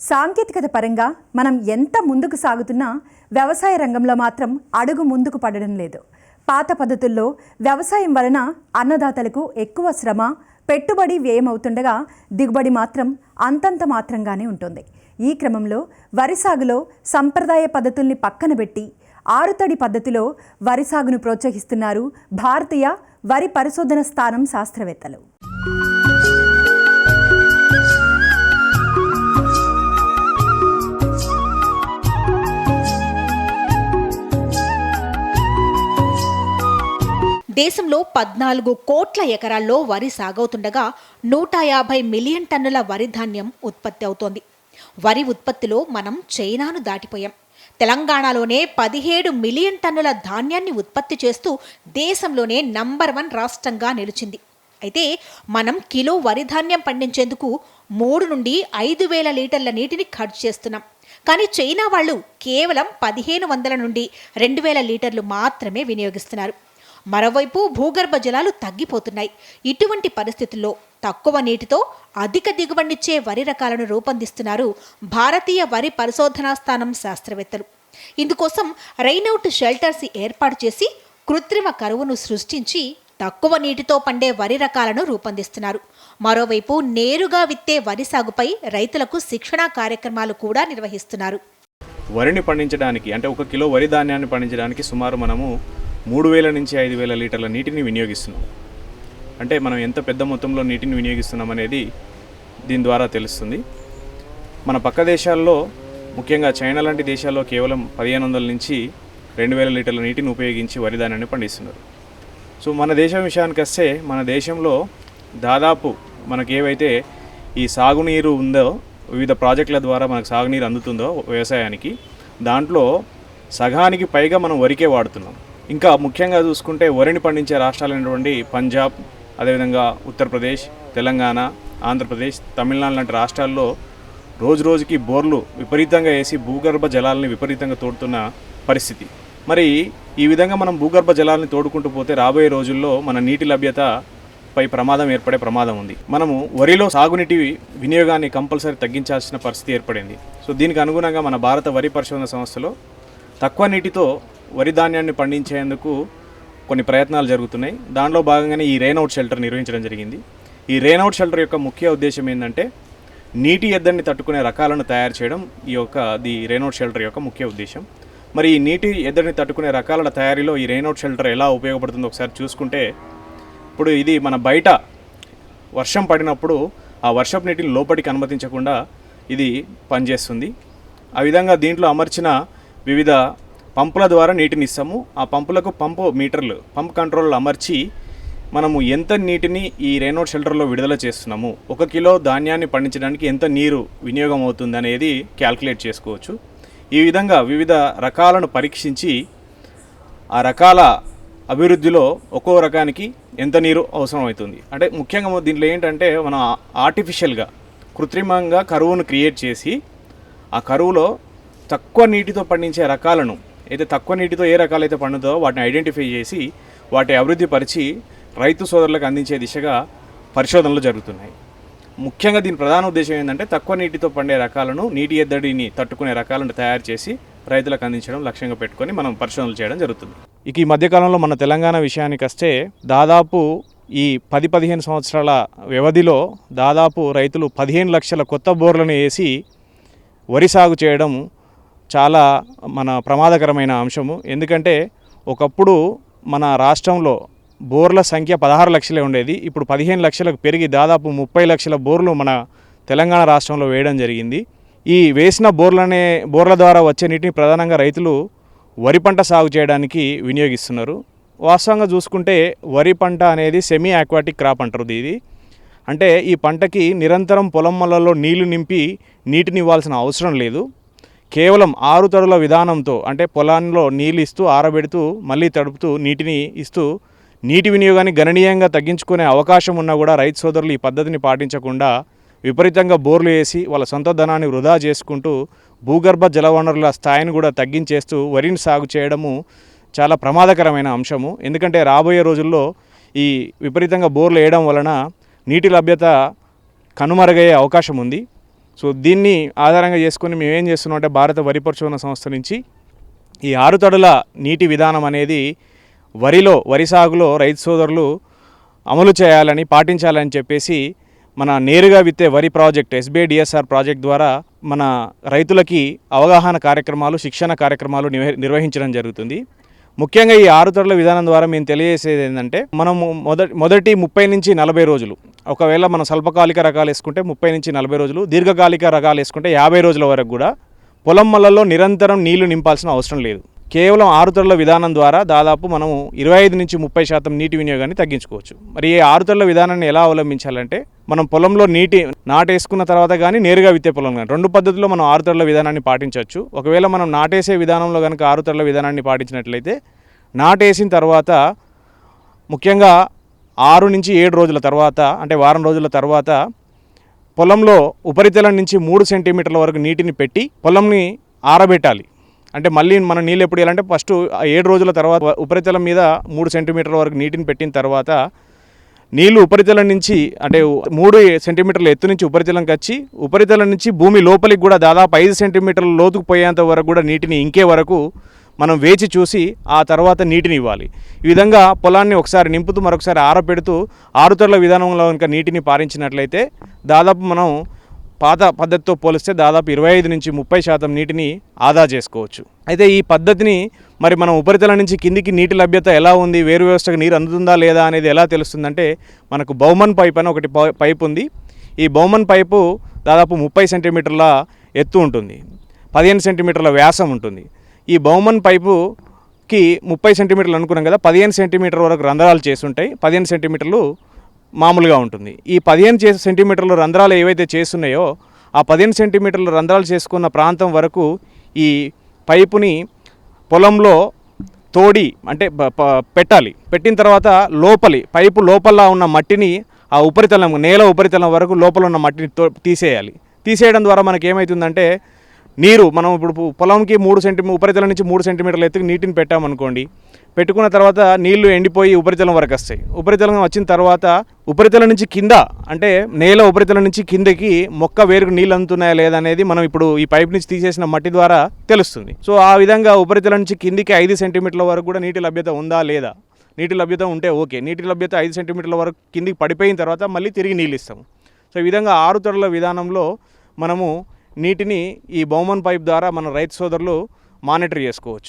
సాంకేతికత పరంగా మనం ఎంత ముందుకు సాగుతున్నా వ్యవసాయ రంగంలో మాత్రం అడుగు ముందుకు పడడం లేదు. పాత పద్ధతుల్లో వ్యవసాయం వలన అన్నదాతలకు ఎక్కువ శ్రమ, పెట్టుబడి వ్యయం అవుతుండగా దిగుబడి మాత్రం అంతంత మాత్రంగానే ఉంటుంది. ఈ క్రమంలో వరి సాగులో సంప్రదాయ పద్ధతుల్ని పక్కన పెట్టి ఆరుతడి పద్ధతిలో వరి సాగును ప్రోత్సహిస్తున్నారు భారతీయ వరి పరిశోధన స్థానం శాస్త్రవేత్తలు. దేశంలో 14 కోట్ల ఎకరాల్లో వరి సాగవుతుండగా 150 మిలియన్ టన్నుల వరి ధాన్యం ఉత్పత్తి అవుతోంది. వరి ఉత్పత్తిలో మనం చైనాను దాటిపోయాం. తెలంగాణలోనే 17 మిలియన్ టన్నుల ధాన్యాన్ని ఉత్పత్తి చేస్తూ దేశంలోనే నంబర్ 1 రాష్ట్రంగా నిలిచింది. అయితే మనం కిలో వరి ధాన్యం పండించేందుకు 3 నుండి 5,000 లీటర్ల నీటిని ఖర్చు చేస్తున్నాం. కానీ చైనా వాళ్ళు కేవలం 1,500 నుండి 2,000 లీటర్లు మాత్రమే వినియోగిస్తున్నారు. మరోవైపు భూగర్భ జలాలు తగ్గిపోతున్నాయి. ఇటువంటి పరిస్థితుల్లో తక్కువ నీటితో అధిక దిగుబడినిచ్చే వరి రకాలను రూపొందిస్తున్నారు భారతీయ వరి పరిశోధనా స్థానం శాస్త్రవేత్తలు. ఇందుకోసం రైన్అవుట్ షెల్టర్స్ ఏర్పాటు చేసి కృత్రిమ కరువును సృష్టించి తక్కువ నీటితో పండే వరి రకాలను రూపొందిస్తున్నారు. మరోవైపు నేరుగా విత్తే వరి సాగుపై రైతులకు శిక్షణా కార్యక్రమాలు కూడా నిర్వహిస్తున్నారు. వరిని పండించడానికి అంటే 1 కిలో వరి ధాన్యాన్ని పండించడానికి సుమారు మనము 3,000 నుంచి 5,000 లీటర్ల నీటిని వినియోగిస్తున్నాం. అంటే మనం ఎంత పెద్ద మొత్తంలో నీటిని వినియోగిస్తున్నాం అనేది దీని ద్వారా తెలుస్తుంది. మన పక్క దేశాల్లో ముఖ్యంగా చైనా లాంటి దేశాల్లో కేవలం 1,500 నుంచి 2,000 లీటర్ల నీటిని ఉపయోగించి వరి ధాన్యాన్ని పండిస్తున్నారు. సో మన దేశం విషయానికి వస్తే మన దేశంలో దాదాపు మనకు ఏవైతే ఈ సాగునీరు ఉందో, వివిధ ప్రాజెక్టుల ద్వారా మనకు సాగునీరు అందుతుందో వ్యవసాయానికి, దాంట్లో సగానికి పైగా మనం వరికే వాడుతున్నాం. ఇంకా ముఖ్యంగా చూసుకుంటే వరిని పండించే రాష్ట్రాలైనటువంటి పంజాబ్, అదేవిధంగా ఉత్తరప్రదేశ్, తెలంగాణ, ఆంధ్రప్రదేశ్, తమిళనాడు లాంటి రాష్ట్రాల్లో రోజు రోజుకి బోర్లు విపరీతంగా వేసి భూగర్భ జలాలని విపరీతంగా తోడుతున్న పరిస్థితి. మరి ఈ విధంగా మనం భూగర్భ జలాలని తోడుకుంటూ పోతే రాబోయే రోజుల్లో మన నీటి లభ్యతపై ప్రమాదం ఏర్పడే ప్రమాదం ఉంది. మనము వరిలో సాగునీటి వినియోగాన్ని కంపల్సరీ తగ్గించాల్సిన పరిస్థితి ఏర్పడింది. సో దీనికి అనుగుణంగా మన భారత వరి పరిశోధన సంస్థలో తక్కువ నీటితో వరి ధాన్యాన్ని పండించేందుకు కొన్ని ప్రయత్నాలు జరుగుతున్నాయి. దానిలో భాగంగానే ఈ రెయిన్అవుట్ షెల్టర్ నిర్వహించడం జరిగింది. ఈ రెయిన్అవుట్ షెల్టర్ యొక్క ముఖ్య ఉద్దేశం ఏంటంటే నీటి ఎద్దడిని తట్టుకునే రకాలను తయారు చేయడం ది రెయిన్అవుట్ షెల్టర్ యొక్క ముఖ్య ఉద్దేశం. మరి ఈ నీటి ఎద్దడిని తట్టుకునే రకాల తయారీలో ఈ రెయిన్అవుట్ షెల్టర్ ఎలా ఉపయోగపడుతుందో ఒకసారి చూసుకుంటే, ఇప్పుడు ఇది మన బయట వర్షం పడినప్పుడు ఆ వర్షపు నీటిని లోపలికి అనుమతించకుండా ఇది పనిచేస్తుంది. ఆ విధంగా దీంట్లో అమర్చిన వివిధ పంపుల ద్వారా నీటిని ఇస్తాము. ఆ పంపులకు పంప్ కంట్రోల్ అమర్చి మనము ఎంత నీటిని ఈ రెయిన్అవుట్ షెల్టర్లో విడుదల చేస్తున్నాము, 1 కిలో ధాన్యాన్ని పండించడానికి ఎంత నీరు వినియోగం అవుతుంది అనేది క్యాల్కులేట్ చేసుకోవచ్చు. ఈ విధంగా వివిధ రకాలను పరీక్షించి ఆ రకాల అభివృద్ధిలో ఒక్కో రకానికి ఎంత నీరు అవసరం అవుతుంది. అంటే ముఖ్యంగా దీంట్లో ఏంటంటే మనం ఆర్టిఫిషియల్గా కృత్రిమంగా కరువును క్రియేట్ చేసి ఆ కరువులో తక్కువ నీటితో పండించే రకాలను, అయితే తక్కువ నీటితో ఏ రకాలైతే పండుతుందో వాటిని ఐడెంటిఫై చేసి వాటి అభివృద్ధి పరిచి రైతు సోదరులకు అందించే దిశగా పరిశోధనలు జరుగుతున్నాయి. ముఖ్యంగా దీని ప్రధాన ఉద్దేశం ఏంటంటే తక్కువ నీటితో పండే రకాలను, నీటి ఎద్దడిని తట్టుకునే రకాలను తయారు చేసి రైతులకు అందించడం లక్ష్యంగా పెట్టుకొని మనం పరిశోధనలు చేయడం జరుగుతుంది. ఇక ఈ మధ్యకాలంలో మన తెలంగాణ విషయానికి వస్తే దాదాపు ఈ 10-15 సంవత్సరాల వ్యవధిలో దాదాపు రైతులు 15 లక్షల కొత్త బోర్లను వేసి వరి సాగు చేయడం చాలా మన ప్రమాదకరమైన అంశము. ఎందుకంటే ఒకప్పుడు మన రాష్ట్రంలో బోర్ల సంఖ్య 16 లక్షలే ఉండేది. ఇప్పుడు 15 లక్షలకు పెరిగి దాదాపు 30 లక్షల బోర్లు మన తెలంగాణ రాష్ట్రంలో వేయడం జరిగింది. ఈ వేసిన బోర్ల ద్వారా వచ్చే నీటిని ప్రధానంగా రైతులు వరి పంట సాగు చేయడానికి వినియోగిస్తున్నారు. వాస్తవంగా చూసుకుంటే వరి పంట అనేది సెమీ ఆక్వాటిక్ క్రాప్ అంటారు ఇది. అంటే ఈ పంటకి నిరంతరం పొలంలలో నీళ్లు నింపి నీటిని ఇవ్వాల్సిన అవసరం లేదు. కేవలం ఆరుతడుల విధానంతో, అంటే పొలాల్లో నీళ్ళు ఇస్తూ ఆరబెడుతూ మళ్ళీ తడుపుతూ నీటిని ఇస్తూ నీటి వినియోగాన్ని గణనీయంగా తగ్గించుకునే అవకాశం ఉన్నా కూడా రైతు సోదరులు ఈ పద్ధతిని పాటించకుండా విపరీతంగా బోర్లు వేసి వాళ్ళ సొంత ధనాన్ని వృధా చేసుకుంటూ భూగర్భ జలవనరుల స్థాయిని కూడా తగ్గించేస్తూ వరిని సాగు చేయడము చాలా ప్రమాదకరమైన అంశము. ఎందుకంటే రాబోయే రోజుల్లో ఈ విపరీతంగా బోర్లు వేయడం వలన నీటి లభ్యత కనుమరుగయ్యే అవకాశం ఉంది. సో దీన్ని ఆధారంగా చేసుకొని మేము ఏం చేస్తున్నాం అంటే భారత వరి పరిశోధన సంస్థ నుంచి ఈ ఆరుతడుల నీటి విధానం అనేది వరి సాగులో రైతు సోదరులు అమలు చేయాలని పాటించాలని చెప్పేసి మన నేరుగా విత్తే వరి ప్రాజెక్ట్ SBI DSR ప్రాజెక్ట్ ద్వారా మన రైతులకి అవగాహన కార్యక్రమాలు శిక్షణ కార్యక్రమాలు నిర్వహించడం జరుగుతుంది. ముఖ్యంగా ఈ ఆరుతడుల విధానం ద్వారా మేము తెలియజేసేది ఏంటంటే మనము మొదటి 30 నుంచి 40 రోజులు, ఒకవేళ మనం స్వల్పకాలిక రకాలు వేసుకుంటే 30 నుంచి 40 రోజులు, దీర్ఘకాలిక రకాలు వేసుకుంటే 50 రోజుల వరకు కూడా పొలం మళ్ళలో నిరంతరం నీళ్లు నింపాల్సిన అవసరం లేదు. కేవలం ఆరుతడుల విధానం ద్వారా దాదాపు మనము 25 నుంచి 30% నీటి వినియోగాన్ని తగ్గించుకోవచ్చు. మరి ఈ ఆరుతడుల విధానాన్ని ఎలా అవలంబించాలంటే మనం పొలంలో నీటి నాటేసుకున్న తర్వాత కానీ నేరుగా విత్తే పొలం కానీ 2 పద్ధతుల్లో మనం ఆరుతడుల విధానాన్ని పాటించవచ్చు. ఒకవేళ మనం నాటేసే విధానంలో కనుక ఆరుతడుల విధానాన్ని పాటించినట్లయితే నాటేసిన తర్వాత ముఖ్యంగా 6 నుంచి 7 రోజుల తర్వాత అంటే వారం రోజుల తర్వాత పొలంలో ఉపరితలం నుంచి 3 సెంటీమీటర్ల వరకు నీటిని పెట్టి పొలంని ఆరబెట్టాలి. అంటే మళ్ళీ మనం నీళ్ళు ఎప్పుడు వేయాలంటే ఫస్ట్ 7 రోజుల తర్వాత ఉపరితలం మీద 3 సెంటీమీటర్ల వరకు నీటిని పెట్టిన తర్వాత నీళ్లు ఉపరితలం నుంచి అంటే 3 సెంటీమీటర్ల ఎత్తు నుంచి ఉపరితలంకి వచ్చి ఉపరితలం నుంచి భూమి లోపలికి కూడా దాదాపు 5 సెంటీమీటర్ల లోతుకు పోయేంత వరకు కూడా నీటిని ఇంకే వరకు మనం వేచి చూసి ఆ తర్వాత నీటిని ఇవ్వాలి. ఈ విధంగా పొలాన్ని ఒకసారి నింపుతూ మరొకసారి ఆరపెడుతూ ఆరుతడుల విధానంలో కనుక నీటిని పారించినట్లయితే దాదాపు మనం పాత పద్ధతితో పోలిస్తే దాదాపు 25 నుంచి 30% నీటిని ఆదా చేసుకోవచ్చు. అయితే ఈ పద్ధతిని మరి మనం ఉపరితలం నుంచి కిందికి నీటి లభ్యత ఎలా ఉంది, వేరు వ్యవస్థకు నీరు అందుతుందా లేదా అనేది ఎలా తెలుస్తుందంటే మనకు బౌమన్ పైప్ అని ఒకటి పైప్ ఉంది. ఈ బౌమన్ పైపు దాదాపు 30 సెంటీమీటర్ల ఎత్తు ఉంటుంది, 15 సెంటీమీటర్ల వ్యాసం ఉంటుంది. ఈ బౌమన్ పైపుకి 30 సెంటీమీటర్లు అనుకున్నాం కదా, 15 సెంటీమీటర్ వరకు రంధ్రాలు చేసి ఉంటాయి, 15 సెంటీమీటర్లు మామూలుగా ఉంటుంది. ఈ 15 సెంటీమీటర్ల రంధ్రాలు ఏవైతే చేస్తున్నాయో ఆ 15 సెంటీమీటర్ల రంధ్రాలు చేసుకున్న ప్రాంతం వరకు ఈ పైపుని పొలంలో తోడి అంటే పెట్టాలి. పెట్టిన తర్వాత పైపు లోపల ఉన్న మట్టిని ఆ ఉపరితలం నేల ఉపరితలం వరకు లోపల ఉన్న మట్టిని తీసేయాలి. తీసేయడం ద్వారా మనకి ఏమవుతుందంటే నీరు మనం ఇప్పుడు పొలంకి ఉపరితలం నుంచి 3 సెంటీమీటర్ల ఎత్తుకు నీటిని పెట్టామనుకోండి, పెట్టుకున్న తర్వాత నీళ్లు ఎండిపోయి ఉపరితలం వరకు వస్తాయి. ఉపరితలం వచ్చిన తర్వాత ఉపరితలం నుంచి కింద అంటే నేల ఉపరితలం నుంచి కిందకి మొక్క వేరుకు నీళ్ళు అందుతున్నాయా లేదా అనేది మనం ఇప్పుడు ఈ పైప్ నుంచి తీసేసిన మట్టి ద్వారా తెలుస్తుంది. సో ఆ విధంగా ఉపరితలం నుంచి కిందికి 5 సెంటీమీటర్ల వరకు కూడా నీటి లభ్యత ఉందా లేదా, నీటి లభ్యత ఉంటే ఓకే, నీటి లభ్యత 5 సెంటీమీటర్ల వరకు కిందికి పడిపోయిన తర్వాత మళ్ళీ తిరిగి నీళ్ళు ఇస్తాము. సో ఈ విధంగా ఆరుతడుల విధానంలో మనము నీటిని ఈ బౌమన్ పైప్ ద్వారా మన రైతు సోదరులు మానిటర్ చేసుకోవచ్చు.